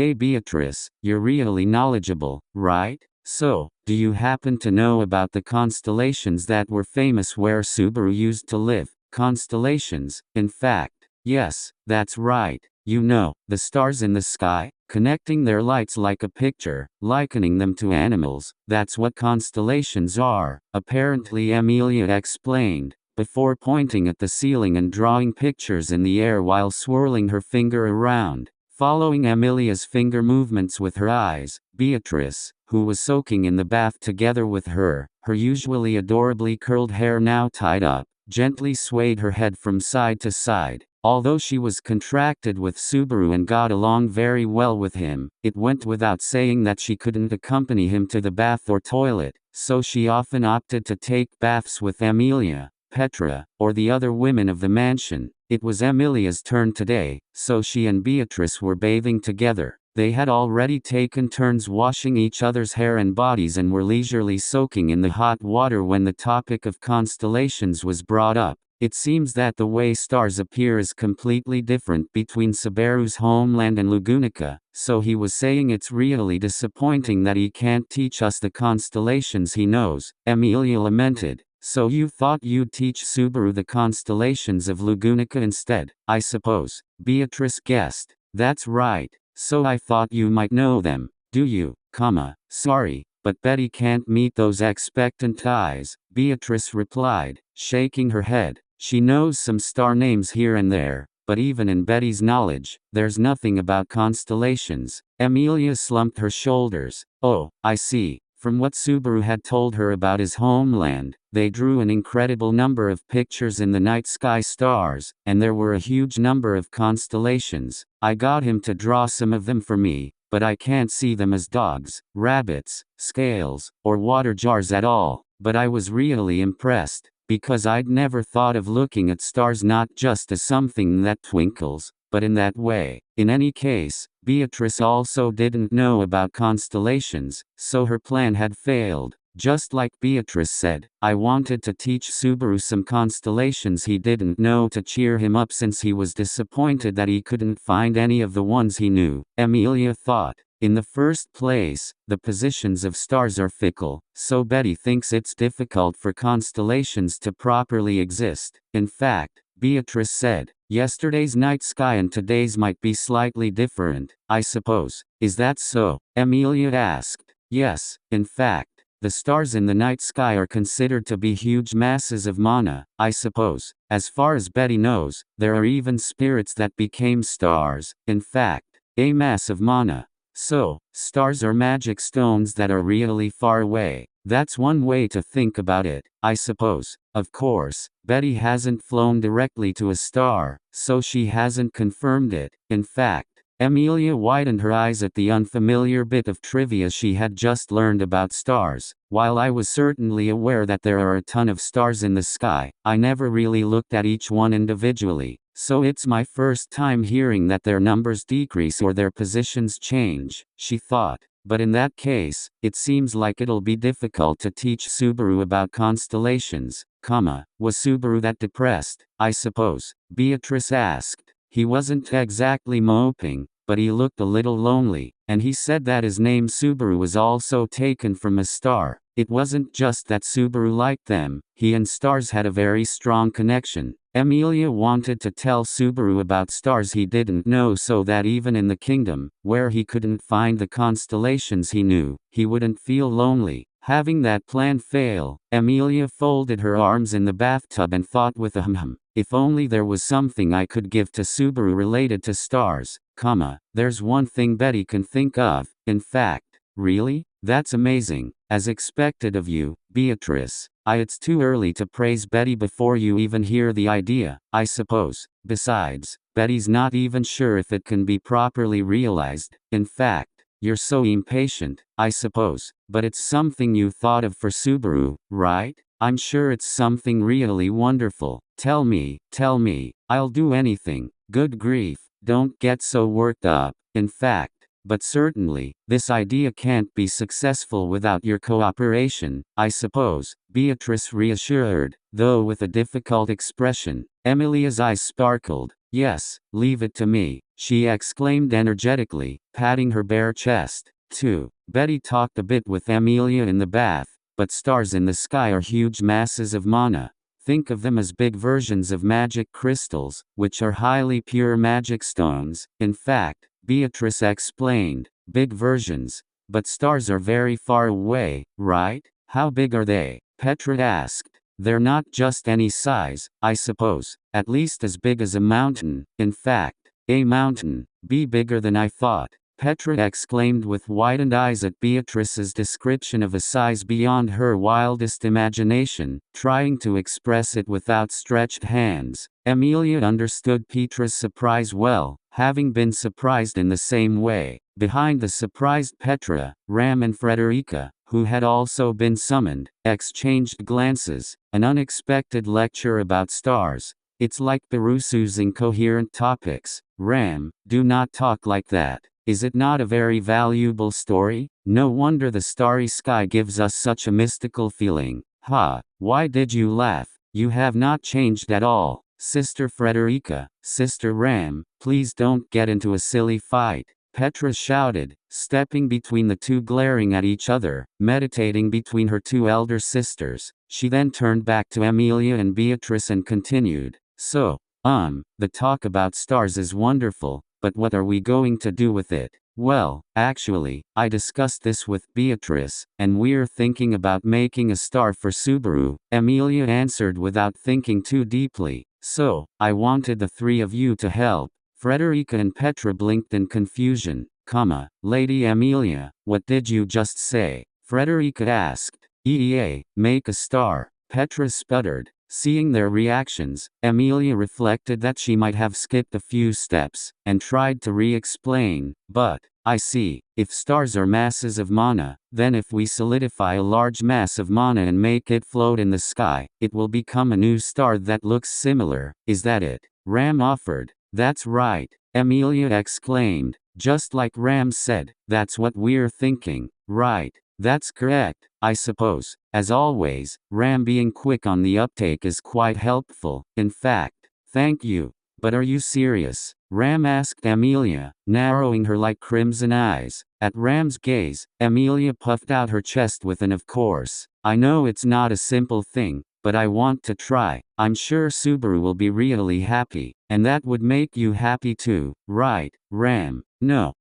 Hey Beatrice, you're really knowledgeable, right? So, do you happen to know about the constellations that were famous where Subaru used to live? Constellations, in fact. Yes, that's right. You know, the stars in the sky, connecting their lights like a picture, likening them to animals. That's what constellations are, apparently Emilia explained, before pointing at the ceiling and drawing pictures in the air while swirling her finger around. Following Emilia's finger movements with her eyes, Beatrice, who was soaking in the bath together with her usually adorably curled hair now tied up, gently swayed her head from side to side. Although she was contracted with Subaru and got along very well with him, it went without saying that she couldn't accompany him to the bath or toilet, so she often opted to take baths with Emilia, Petra, or the other women of the mansion. It was Emilia's turn today, so she and Beatrice were bathing together. They had already taken turns washing each other's hair and bodies and were leisurely soaking in the hot water when the topic of constellations was brought up. It seems that the way stars appear is completely different between Subaru's homeland and Lugunica, so he was saying it's really disappointing that he can't teach us the constellations he knows. Emilia lamented. So you thought you'd teach Subaru the constellations of Lugunica instead, I suppose, Beatrice guessed. That's right, so I thought you might know them. Do you, sorry, but Betty can't meet those expectant eyes, Beatrice replied, shaking her head. She knows some star names here and there, but even in Betty's knowledge, there's nothing about constellations. Emilia slumped her shoulders. Oh, I see. From what Subaru had told her about his homeland, they drew an incredible number of pictures in the night sky stars, and there were a huge number of constellations. I got him to draw some of them for me, but I can't see them as dogs, rabbits, scales, or water jars at all. But I was really impressed, because I'd never thought of looking at stars not just as something that twinkles, but in that way. In any case, Beatrice also didn't know about constellations, so her plan had failed. Just like Beatrice said, I wanted to teach Subaru some constellations he didn't know to cheer him up since he was disappointed that he couldn't find any of the ones he knew. Emilia thought. In the first place, the positions of stars are fickle, so Betty thinks it's difficult for constellations to properly exist. In fact, Beatrice said, yesterday's night sky and today's might be slightly different, I suppose. Is that so? Emilia asked. Yes, in fact, the stars in the night sky are considered to be huge masses of mana, I suppose. As far as Betty knows, there are even spirits that became stars. In fact, a mass of mana. So, stars are magic stones that are really far away. That's one way to think about it, I suppose. Of course, Betty hasn't flown directly to a star, so she hasn't confirmed it. In fact, Emilia widened her eyes at the unfamiliar bit of trivia she had just learned about stars. While I was certainly aware that there are a ton of stars in the sky, I never really looked at each one individually. So it's my first time hearing that their numbers decrease or their positions change, she thought. But in that case, it seems like it'll be difficult to teach Subaru about constellations, was Subaru that depressed, I suppose? Beatrice asked. He wasn't exactly moping, but he looked a little lonely, and he said that his name Subaru was also taken from a star. It wasn't just that Subaru liked them, he and stars had a very strong connection. Emilia wanted to tell Subaru about stars he didn't know so that even in the kingdom, where he couldn't find the constellations he knew, he wouldn't feel lonely. Having that plan fail, Emilia folded her arms in the bathtub and thought with a hum. If only there was something I could give to Subaru related to stars, there's one thing Betty can think of. In fact, really? That's amazing. As expected of you, Beatrice. It's too early to praise Betty before you even hear the idea, I suppose. Besides, Betty's not even sure if it can be properly realized. In fact, you're so impatient, I suppose. But it's something you thought of for Subaru, right? I'm sure it's something really wonderful. Tell me, I'll do anything. Good grief, don't get so worked up. In fact, but certainly, this idea can't be successful without your cooperation, I suppose, Beatrice reassured, though with a difficult expression. Emilia's eyes sparkled. Yes, leave it to me, she exclaimed energetically, patting her bare chest. 2. Betty talked a bit with Emilia in the bath, but stars in the sky are huge masses of mana. Think of them as big versions of magic crystals, which are highly pure magic stones. In fact, Beatrice explained, big versions. But stars are very far away, right? How big are they? Petra asked. They're not just any size, I suppose, at least as big as a mountain. In fact, a mountain. Be bigger than I thought. Petra exclaimed with widened eyes at Beatrice's description of a size beyond her wildest imagination, trying to express it with outstretched hands. Emilia understood Petra's surprise well, having been surprised in the same way. Behind the surprised Petra, Ram and Frederica, who had also been summoned, exchanged glances. An unexpected lecture about stars. It's like Perusu's incoherent topics. Ram, do not talk like that. Is it not a very valuable story? No wonder the starry sky gives us such a mystical feeling. Ha, why did you laugh? You have not changed at all. Sister Frederica, Sister Ram, please don't get into a silly fight. Petra shouted, stepping between the two, glaring at each other, meditating between her two elder sisters. She then turned back to Emilia and Beatrice and continued, so, the talk about stars is wonderful, but what are we going to do with it? Well, actually, I discussed this with Beatrice, and we're thinking about making a star for Subaru, Emilia answered without thinking too deeply. So, I wanted the three of you to help. Frederica and Petra blinked in confusion. Lady Emilia, what did you just say? Frederica asked. Make a star. Petra sputtered. Seeing their reactions, Emilia reflected that she might have skipped a few steps, and tried to re-explain. But, I see, if stars are masses of mana, then if we solidify a large mass of mana and make it float in the sky, it will become a new star that looks similar. Is that it? Ram offered. That's right, Emilia exclaimed. Just like Ram said, that's what we're thinking. Right. That's correct, I suppose. As always, Ram being quick on the uptake is quite helpful. In fact, thank you. But are you serious? Ram asked Emilia, narrowing her light crimson eyes. At Ram's gaze, Emilia puffed out her chest with an of course. I know it's not a simple thing, but I want to try. I'm sure Subaru will be really happy, and that would make you happy too, right, Ram? No,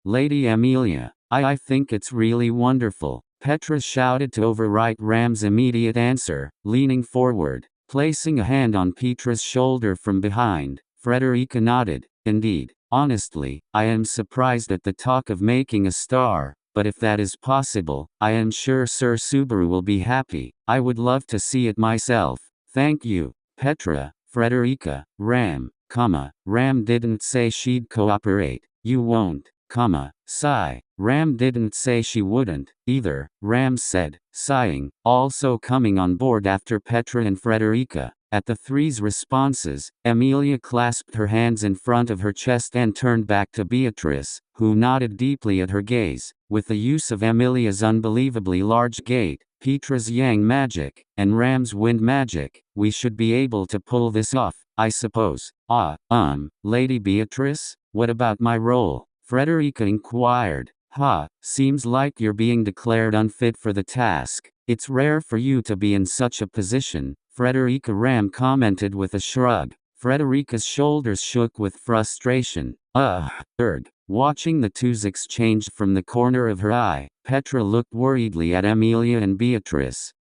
Lady Emilia. I think it's really wonderful, Petra shouted to overwrite Ram's immediate answer, leaning forward, placing a hand on Petra's shoulder from behind. Frederica nodded. Indeed, honestly, I am surprised at the talk of making a star, but if that is possible, I am sure Sir Subaru will be happy. I would love to see it myself. Thank you, Petra, Frederica, Ram, Ram didn't say she'd cooperate. You won't, sigh. Ram didn't say she wouldn't, either, Ram said, sighing, also coming on board after Petra and Frederica. At the three's responses, Emilia clasped her hands in front of her chest and turned back to Beatrice, who nodded deeply at her gaze. With the use of Emilia's unbelievably large gate, Petra's yang magic, and Ram's wind magic, we should be able to pull this off, I suppose. Lady Beatrice, what about my role? Frederica inquired. Seems like you're being declared unfit for the task. It's rare for you to be in such a position, Frederica Ram commented with a shrug. Frederica's shoulders shook with frustration. Watching the two's exchange from the corner of her eye, Petra looked worriedly at Emilia and Beatrice.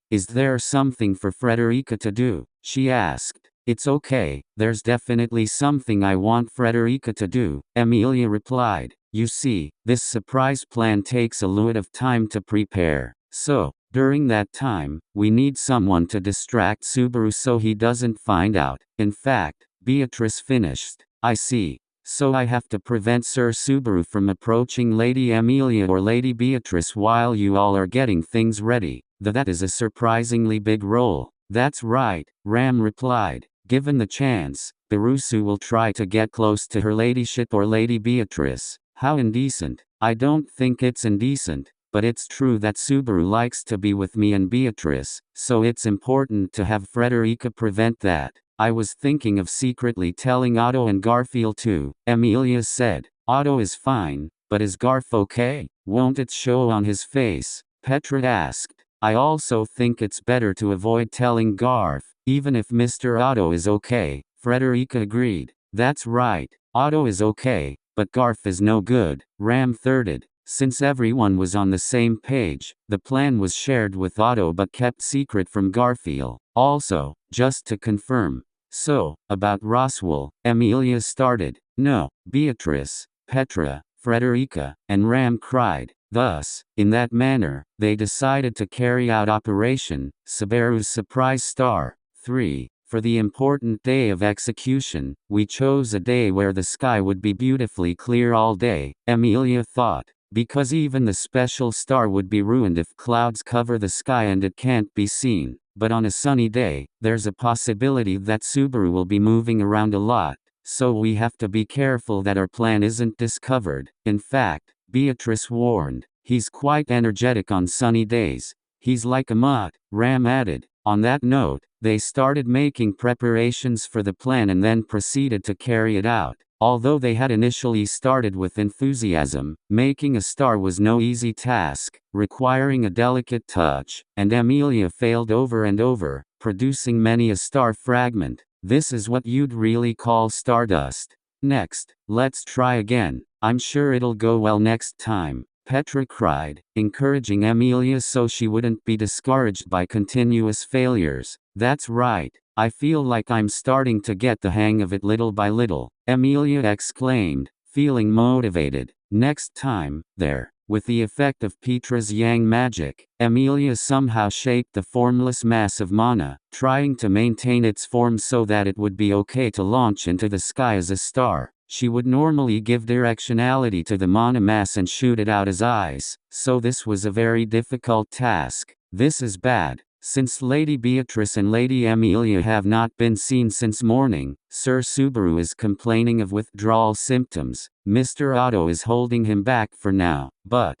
Is there something for Frederica to do? She asked. It's okay, there's definitely something I want Frederica to do, Emilia replied. You see, this surprise plan takes a lot of time to prepare. So, during that time, we need someone to distract Subaru so he doesn't find out. In fact, Beatrice finished. I see. So I have to prevent Sir Subaru from approaching Lady Emilia or Lady Beatrice while you all are getting things ready. That is a surprisingly big role. That's right, Ram replied. Given the chance, Perusu will try to get close to her ladyship or Lady Beatrice. How indecent. I don't think it's indecent, but it's true that Subaru likes to be with me and Beatrice, so it's important to have Frederica prevent that. I was thinking of secretly telling Otto and Garfield too, Emilia said. Otto is fine, but is Garf okay? Won't it show on his face? Petra asked. I also think it's better to avoid telling Garf, even if Mr. Otto is okay, Frederica agreed. That's right, Otto is okay, but Garf is no good, Ram thirded. Since everyone was on the same page, the plan was shared with Otto but kept secret from Garfield. Also, just to confirm. So, about Roswell, Emilia started. No, Beatrice, Petra, Frederica, and Ram cried. Thus, in that manner, they decided to carry out Operation Subaru's Surprise Star. 3. For the important day of execution, we chose a day where the sky would be beautifully clear all day, Emilia thought. Because even the special star would be ruined if clouds cover the sky and it can't be seen. But on a sunny day, there's a possibility that Subaru will be moving around a lot, so we have to be careful that our plan isn't discovered. In fact, Beatrice warned, he's quite energetic on sunny days. He's like a mutt, Ram added. On that note, they started making preparations for the plan and then proceeded to carry it out. Although they had initially started with enthusiasm, making a star was no easy task, requiring a delicate touch, and Emilia failed over and over, producing many a star fragment. This is what you'd really call stardust. Next, let's try again. I'm sure it'll go well next time, Petra cried, encouraging Emilia so she wouldn't be discouraged by continuous failures. That's right. I feel like I'm starting to get the hang of it little by little, Emilia exclaimed, feeling motivated. Next time, there. With the effect of Petra's yang magic, Emilia somehow shaped the formless mass of mana, trying to maintain its form so that it would be okay to launch into the sky as a star. She would normally give directionality to the mana mass and shoot it out as eyes, so this was a very difficult task. This is bad. Since Lady Beatrice and Lady Emilia have not been seen since morning, Sir Subaru is complaining of withdrawal symptoms. Mr. Otto is holding him back for now, but,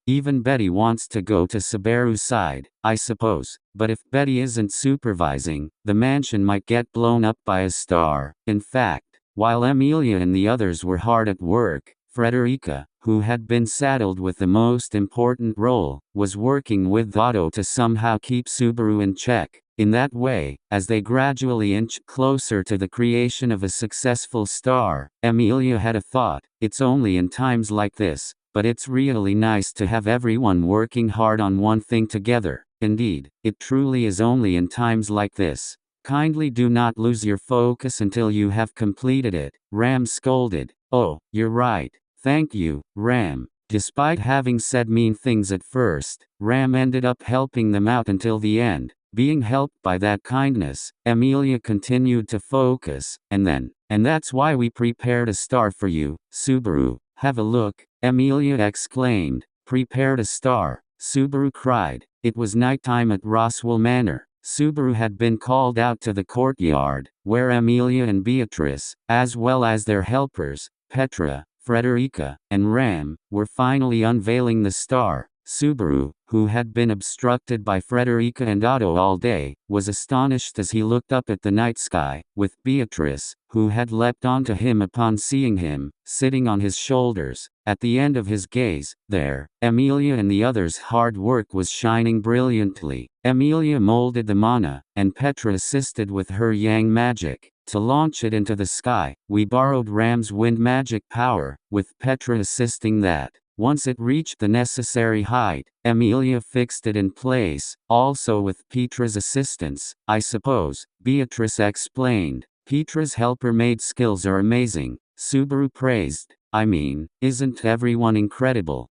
even Betty wants to go to Subaru's side, I suppose. But if Betty isn't supervising, the mansion might get blown up by a star. In fact, while Emilia and the others were hard at work, Frederica, who had been saddled with the most important role, was working with Otto to somehow keep Subaru in check. In that way, as they gradually inched closer to the creation of a successful star, Emilia had a thought. It's only in times like this, but it's really nice to have everyone working hard on one thing together. Indeed, it truly is only in times like this. Kindly do not lose your focus until you have completed it, Ram scolded. Oh, you're right. Thank you, Ram. Despite having said mean things at first, Ram ended up helping them out until the end. Being helped by that kindness, Emilia continued to focus, and that's why we prepared a star for you, Subaru. Have a look, Emilia exclaimed. Prepared a star, Subaru cried. It was nighttime at Roswell Manor. Subaru had been called out to the courtyard, where Emilia and Beatrice, as well as their helpers, Petra, Frederica, and Ram, were finally unveiling the star. Subaru, who had been obstructed by Frederica and Otto all day, was astonished as he looked up at the night sky, with Beatrice, who had leapt onto him upon seeing him, sitting on his shoulders. At the end of his gaze, there, Emilia and the others' hard work was shining brilliantly. Emilia molded the mana, and Petra assisted with her yang magic. To launch it into the sky, we borrowed Ram's wind magic power, with Petra assisting that. Once it reached the necessary height, Emilia fixed it in place, also with Petra's assistance, I suppose, Beatrice explained. Petra's helper-made skills are amazing, Subaru praised. I mean, isn't everyone incredible?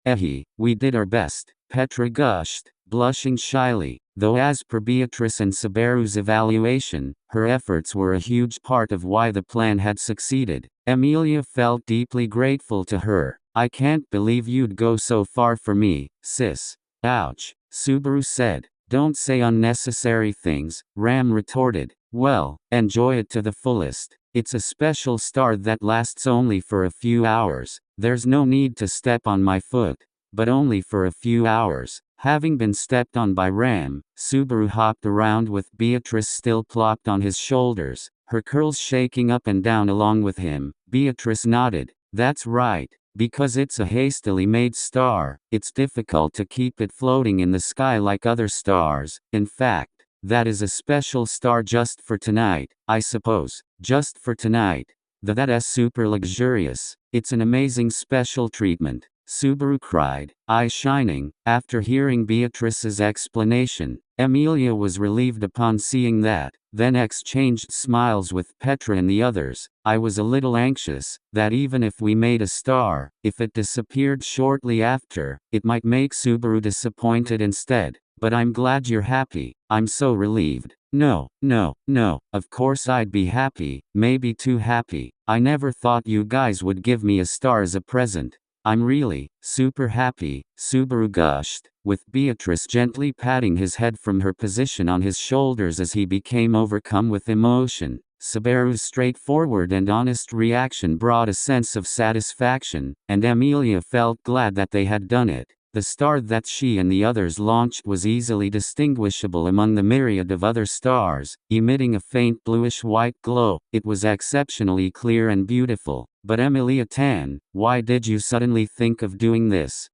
We did our best, Petra gushed, blushing shyly. Though as per Beatrice and Subaru's evaluation, her efforts were a huge part of why the plan had succeeded. Emilia felt deeply grateful to her. I can't believe you'd go so far for me, sis. Ouch, Subaru said. Don't say unnecessary things, Ram retorted. Well, enjoy it to the fullest. It's a special star that lasts only for a few hours. There's no need to step on my foot. But only for a few hours. Having been stepped on by Ram, Subaru hopped around with Beatrice still plopped on his shoulders, her curls shaking up and down along with him. Beatrice nodded. That's right. Because it's a hastily made star, it's difficult to keep it floating in the sky like other stars. In fact, that is a special star just for tonight, I suppose. Just for tonight. That's super luxurious. It's an amazing special treatment, Subaru cried, eyes shining. After hearing Beatrice's explanation, Emilia was relieved upon seeing that, then exchanged smiles with Petra and the others. I was a little anxious, that even if we made a star, if it disappeared shortly after, it might make Subaru disappointed instead. But I'm glad you're happy. I'm so relieved. No, of course I'd be happy, maybe too happy. I never thought you guys would give me a star as a present. I'm really, super happy, Subaru gushed, with Beatrice gently patting his head from her position on his shoulders as he became overcome with emotion. Subaru's straightforward and honest reaction brought a sense of satisfaction, and Emilia felt glad that they had done it. The star that she and the others launched was easily distinguishable among the myriad of other stars, emitting a faint bluish-white glow. It was exceptionally clear and beautiful. But Emilia Tan, why did you suddenly think of doing this?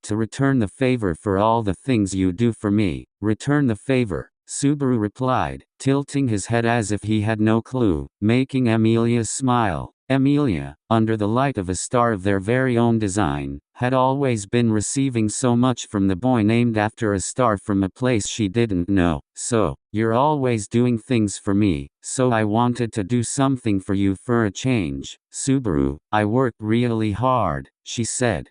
To return the favor for all the things you do for me. Return the favor, Subaru replied, tilting his head as if he had no clue, making Emilia smile. Emilia, under the light of a star of their very own design, had always been receiving so much from the boy named after a star from a place she didn't know. So, you're always doing things for me, so I wanted to do something for you for a change. Subaru, I worked really hard, she said,